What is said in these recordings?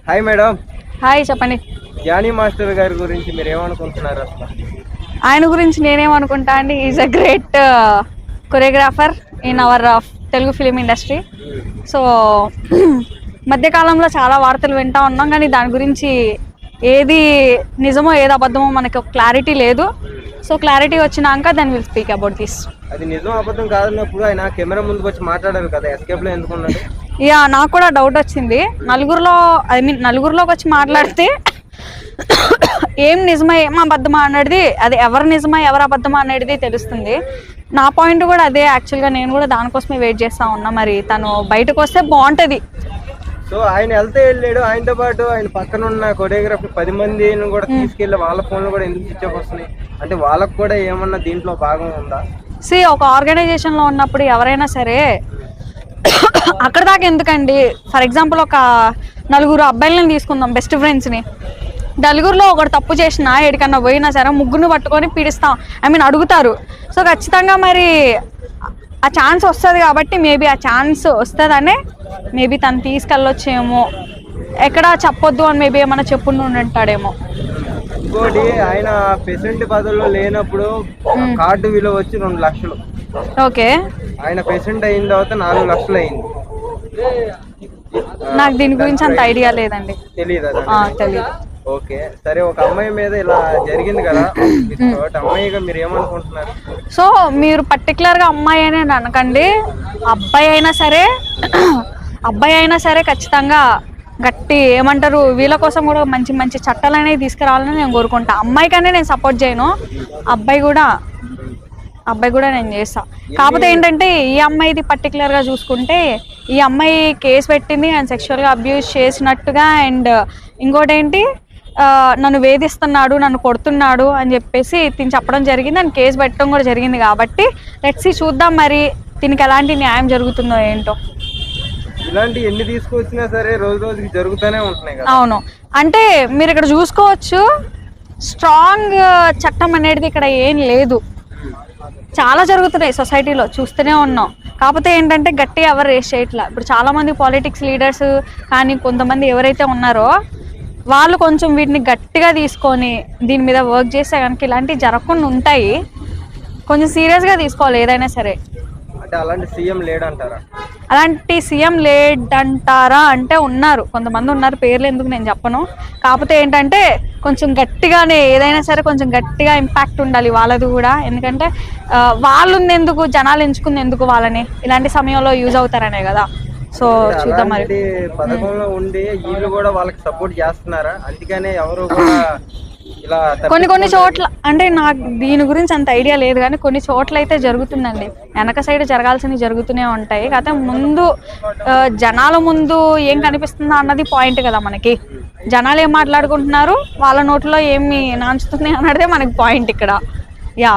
Hi madam. Hi చెప్పండి. Johnny master గారి గురించి మీరు ఏమనుకుంటున్నారు అసలు? ఆయన గురించి నేనేమనుకుంటా అండి, is a great choreographer in our Telugu film industry. So మధ్యకాలంలో చాలా వార్తలు వింటా ఉన్నాం, కానీ దాని గురించి ఏది నిజమో ఏది అబద్ధమో మనకు క్లారిటీ లేదు. సో క్లారిటీ వచ్చినాక then will speak about this. అది నిజం అబద్ధం కాదన్నప్పుడు ఆయన కెమెరా ముందుకు వచ్చి మాట్లాడారు కదా, ఎస్కేప్ లో ఎందుకున్నాడు? యా, నాకు కూడా డౌట్ వచ్చింది. నలుగురిలోకి వచ్చి మాట్లాడితే ఏం నిజమా ఏం అబద్ధమా అనేది, అది ఎవరు నిజమా ఎవరు అబద్ధమా అనేది తెలుస్తుంది. నా పాయింట్ కూడా అదే. యాక్చువల్గా నేను కూడా దానికోసమే వెయిట్ చేస్తా ఉన్నా. మరి తను బయటకు వస్తే బాగుంటుంది. సో ఆయన వెళ్తే వెళ్ళాడు, ఆయనతో పాటు ఆయన పక్కన ఉన్న కొరియోగ్రాఫర్ 10 మందిని కూడా తీసుకెళ్లి వాళ్ళ ఫోన్లు కూడా ఎందుకు స్విచ్ ఆఫ్ వస్తున్నాయి అంటే వాళ్ళకు కూడా ఏమన్నా దీంట్లో భాగం ఉందా? ఒక ఆర్గనైజేషన్ లో ఉన్నప్పుడు ఎవరైనా సరే అక్కడ దాకా ఎందుకండి? ఫర్ ఎగ్జాంపుల్ ఒక నలుగురు అబ్బాయిలను తీసుకుందాం, బెస్ట్ ఫ్రెండ్స్ని. నలుగురిలో ఒకటి తప్పు చేసినా ఎక్కడికన్నా పోయినా సరే ముగ్గురిని పట్టుకొని పీడిస్తాం, అడుగుతారు. సో ఖచ్చితంగా మరి ఆ ఛాన్స్ వస్తుంది కాబట్టి మేబీ ఆ ఛాన్స్ వస్తుందనే మేబీ తను తీసుకెళ్ళొచ్చేమో, ఎక్కడ చెప్పొద్దు అని మేబీ ఏమన్నా చెప్పుంటాడేమో. ఇంకోటి, ఆయన ప్రెసిడెంట్ పదవిలో లేనప్పుడు కార్డు విలువ వచ్చి 2 లక్షలు. ఓకే, ఆయన ప్రెసిడెంట్ అయిన తర్వాత 4 లక్షలు అయింది. నాకు దీని గురించి అంత ఐడియా లేదండి. తెలీదు. ఓకే, సరే. ఒక అమ్మాయి మీద ఇలా జరిగింది కదా, అమ్మాయిగా మీరు ఏమనుకుంటున్నారు? సో మీరు పర్టికులర్ గా అమ్మాయి అనే అనకండి, అబ్బాయి అయినా సరే ఖచ్చితంగా గట్టి ఏమంటారు, వీళ్ళ కోసం కూడా మంచి మంచి చట్టాలు అనేవి తీసుకురావాలని నేను కోరుకుంటా. అమ్మాయికనే నేను సపోర్ట్ చేయను, అబ్బాయి కూడా నేను చేస్తా. కాకపోతే ఏంటంటే ఈ అమ్మాయిది పర్టికులర్గా చూసుకుంటే, ఈ అమ్మాయి కేసు పెట్టింది అండ్ సెక్షువల్గా అబ్యూజ్ చేసినట్టుగా. అండ్ ఇంకోటి ఏంటి, నన్ను వేధిస్తున్నాడు, నన్ను కొడుతున్నాడు అని చెప్పేసి తిని చెప్పడం జరిగింది అండ్ కేసు పెట్టడం కూడా జరిగింది. కాబట్టి లెట్స్ సీ, చూద్దాం మరి దీనికి ఎలాంటి న్యాయం జరుగుతుందో ఏంటో. ఇలాంటి ఎన్ని తీసుకొచ్చినా సరే రోజు రోజుకి జరుగుతూనే ఉంటున్నాయి కదా. అవును, అంటే మీరు ఇక్కడ చూసుకోవచ్చు, స్ట్రాంగ్ చట్టం అనేది ఇక్కడ ఏం లేదు. చాలా జరుగుతున్నాయి సొసైటీలో, చూస్తూనే ఉన్నాం. కాకపోతే ఏంటంటే గట్టి ఎవరు రేస్ చేయట్లా. ఇప్పుడు చాలామంది పాలిటిక్స్ లీడర్స్ కానీ కొంతమంది ఎవరైతే ఉన్నారో వాళ్ళు కొంచెం వీటిని గట్టిగా తీసుకొని దీని మీద వర్క్ చేస్తే కనుక ఇలాంటివి జరగకుండా ఉంటాయి. కొంచెం సీరియస్గా తీసుకోవాలి ఏదైనా సరే. అంటే అలాంటి సీఎం లేడంటారా? అలాంటి సీఎం లేడంటారా అంటే ఉన్నారు, కొంతమంది ఉన్నారు, పేర్లు ఎందుకు నేను చెప్పను. కాకపోతే ఏంటంటే కొంచెం గట్టిగానే ఏదైనా సరే కొంచెం గట్టిగా ఇంపాక్ట్ ఉండాలి వాళ్ళది కూడా. ఎందుకంటే వాళ్ళు ఎందుకు జనాలు ఎంచుకుంది ఎందుకు వాళ్ళని, ఇలాంటి సమయంలో యూజ్ అవుతారనే కదా. సో చూద్దాం మరి. పథకంలో ఉండి వీళ్ళు కూడా వాళ్ళకి సపోర్ట్ చేస్తున్నారా? అందుకనే ఎవరు కూడా ఇలా కొన్ని చోట్ల, అంటే నాకు దీని గురించి అంత ఐడియా లేదు, కానీ కొన్ని చోట్ల అయితే జరుగుతుందండి. వెనక సైడ్ జరగాల్సినవి జరుగుతూనే ఉంటాయి. కాకపోతే ముందు జనాల ముందు ఏం కనిపిస్తుందా అన్నది పాయింట్ కదా మనకి. జనాలు ఏం మాట్లాడుకుంటున్నారు, వాళ్ళ నోట్లో ఏమి నాంచుతుంది అన్నదే మనకి పాయింట్ ఇక్కడ. యా,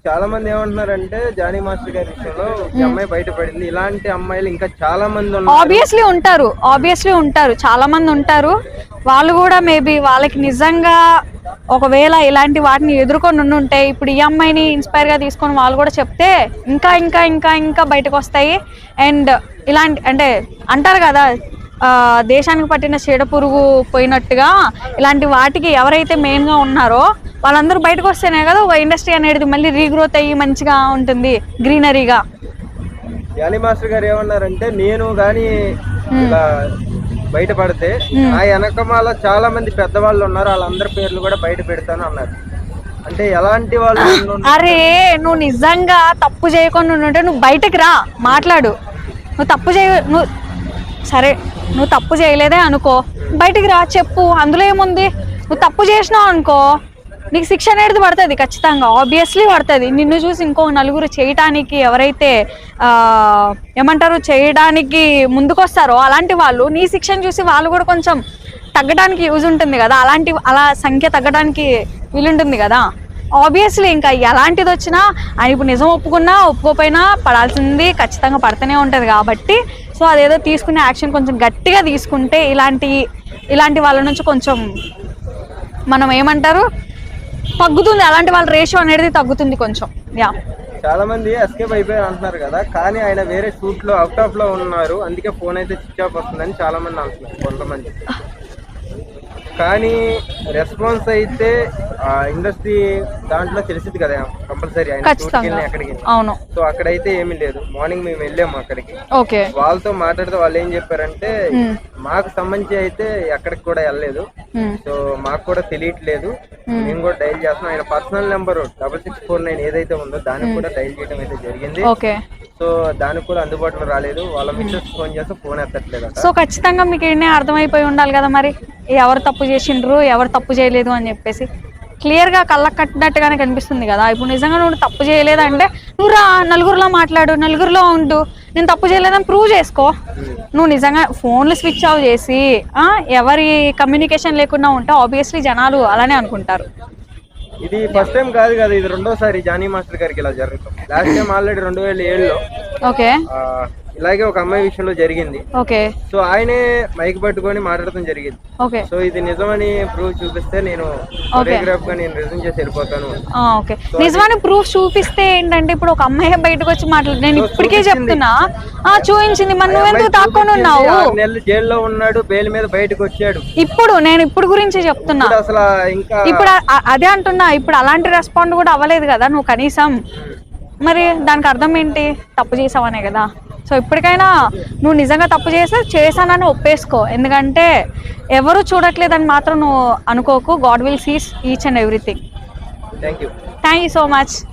చాలా మంది ఏమంటున్నారంటే జానీ మాస్టర్ గారి విషయంలో ఈ అమ్మాయి బయటపడింది, ఇలాంటి అమ్మాయిలు ఇంకా చాలా మంది ఉన్నారు. ఆబ్వియస్లీ ఉంటారు, చాలా మంది ఉంటారు. వాళ్ళు కూడా మేబీ వాళ్ళకి నిజంగా ఒకవేళ ఇలాంటి వాటిని ఎదుర్కొని ఉంటే, ఇప్పుడు ఈ అమ్మాయిని ఇన్స్పైర్ గా తీసుకొని వాళ్ళు కూడా చెప్తే ఇంకా ఇంకా ఇంకా ఇంకా బయటకు వస్తాయి. అండ్ ఇలాంటి అంటే అంటారు కదా, దేశానికి పట్టిన చీడ పురుగు పోయినట్టుగా ఇలాంటి వాటికి ఎవరైతే మెయిన్ గా ఉన్నారో వాళ్ళందరూ బయటకు వస్తేనే కదా ఒక ఇండస్ట్రీ అనేది మళ్ళీ రీగ్రోత్ అయ్యి మంచిగా ఉంటుంది, గ్రీనరీగా. జానీ మాస్టర్ గారు ఏమన్నారంటే, నేను కానీ ఇలా బయటపడితే ఆ వెనకమాల చాలా మంది పెద్దవాళ్ళు ఉన్నారు, వాళ్ళందరి పేర్లు కూడా బయట పెడతాను అన్నారు. అంటే ఎలాంటి వాళ్ళు? అరే, నువ్వు నిజంగా తప్పు చేయకుండా ఉంటే నువ్వు బయటకు రా, మాట్లాడు. నువ్వు తప్పు చేయలేదే అనుకో, బయటికి రా, చెప్పు. అందులో ఏముంది? నువ్వు తప్పు చేసినావు అనుకో, నీకు శిక్ష అనేది పడుతుంది ఖచ్చితంగా, ఆబ్వియస్లీ పడుతుంది. నిన్ను చూసి ఇంకో నలుగురు చేయటానికి ఎవరైతే చేయడానికి ముందుకొస్తారో అలాంటి వాళ్ళు నీ శిక్షను చూసి వాళ్ళు కూడా కొంచెం తగ్గడానికి యూజ్ ఉంటుంది కదా, అలా సంఖ్య తగ్గడానికి వీలుంటుంది కదా. ఆబ్వియస్లీ ఇంకా ఎలాంటిది వచ్చినా ఆయన ఇప్పుడు నిజం ఒప్పుకోపోయినా పడాల్సింది ఖచ్చితంగా పడుతూనే ఉంటుంది కాబట్టి. సో అదేదో తీసుకునే యాక్షన్ కొంచెం గట్టిగా తీసుకుంటే ఇలాంటి వాళ్ళ నుంచి కొంచెం మనం తగ్గుతుంది, అలాంటి వాళ్ళ రేషియో అనేది తగ్గుతుంది కొంచెం. యా, చాలా మంది ఎస్కేప్ అయిపోయారు అంటున్నారు కదా, కానీ ఆయన వేరే షూట్ లో అవుట్ ఆఫ్ లో ఉన్నారు, అందుకే ఫోన్ అయితే స్విచ్ ఆఫ్ వస్తుందని చాలా మంది అంటున్నారు కొంతమంది. కానీ రెస్పాన్స్ అయితే ఇండస్ట్రీ దాంట్లో తెలిసింది కదా కంపల్సరీ ఆయన ఖచ్చితంగా. ఎక్కడికి. అవును. సో అక్కడైతే ఏమీ లేదు. మార్నింగ్ మేము వెళ్ళాము అక్కడికి, ఓకే. వాళ్ళతో మాట్లాడితే వాళ్ళు ఏం చెప్పారంటే మాకు సంబంధించి అయితే ఎక్కడికి కూడా వెళ్ళలేదు, సో మాకు కూడా తెలియట్లేదు, మేము కూడా డైల్ చేస్తున్నాం. ఆయన పర్సనల్ నెంబర్ 6649 ఏదైతే ఉందో దానికి కూడా డైల్ చేయడం అయితే జరిగింది. ఓకే. సో దానికి కూడా అందుబాటులో రాలేదు. వాళ్ళ మిస్సెస్ ఫోన్ చేస్తే ఫోన్ ఎత్తట్లేదు. సో ఖచ్చితంగా మీకు ఏంటి అర్థమైపోయి ఉండాలి కదా మరి, ఎవరు తప్పు చేసిండ్రు ఎవరు తప్పు చేయలేదు అని చెప్పేసి క్లియర్గా కళ్ళకు కట్టినట్టుగానే కనిపిస్తుంది కదా. ఇప్పుడు నిజంగా నువ్వు తప్పు చేయలేదంటే నువ్వు రా, నలుగురిలో మాట్లాడు, నలుగురిలో ఉండు, నేను తప్పు చేయలేదని ప్రూవ్ చేసుకో. నువ్వు నిజంగా ఫోన్లు స్విచ్ ఆఫ్ చేసి ఎవరి కమ్యూనికేషన్ లేకుండా ఉంటే ఆబ్వియస్లీ జనాలు అలానే అనుకుంటారు. ఇది ఫస్ట్ టైం కాదు కదా, ఇది రెండోసారి జానీ మాస్టర్ గారికి ఇలా జరుగుతాం. లాస్ట్ టైం ఆల్రెడీ 2007లో ఓకే ఇలాగే ఒక అమ్మాయి విషయంలో జరిగింది. ఓకే. సో ఆయనే మైక్ పట్టుకొని మాట్లాడటం జరిగింది. ఓకే. సో ఇది నిజమని ప్రూఫ్ చూపిస్తే నేను కొరియోగ్రాఫ్ గా నేను రిజైన్ చేసి వెళ్ళిపోతాను. ఓకే. నిజమని ప్రూఫ్ చూపిస్తే ఏంటంటే ఇప్పుడు ఒక అమ్మాయి బయటకు వచ్చి మాట్లాడు, నేను ఇప్పటికే చెప్తున్నా చూపించింది, మరి నువ్వెందుకు తాక్కొని ఉన్నావు? 6 నెలలు జైల్లో ఉన్నాడు, బెయిల్ మీద బయటకు వచ్చాడు. నేను ఇప్పుడు గురించి చెప్తున్నా. అసలు ఇంకా ఇప్పుడు అదే అంటున్నా, ఇప్పుడు అలాంటి రెస్పాండ్ కూడా అవ్వలేదు కదా నువ్వు కనీసం. మరి దానికి అర్థం ఏంటి? తప్పు చేసావనే కదా. సో ఇప్పటికైనా నువ్వు నిజంగా తప్పు చేశానని ఒప్పేసుకో. ఎందుకంటే ఎవరు చూడట్లేదని మాత్రం నువ్వు అనుకోకు. God will sees each and everything. Thank you so much.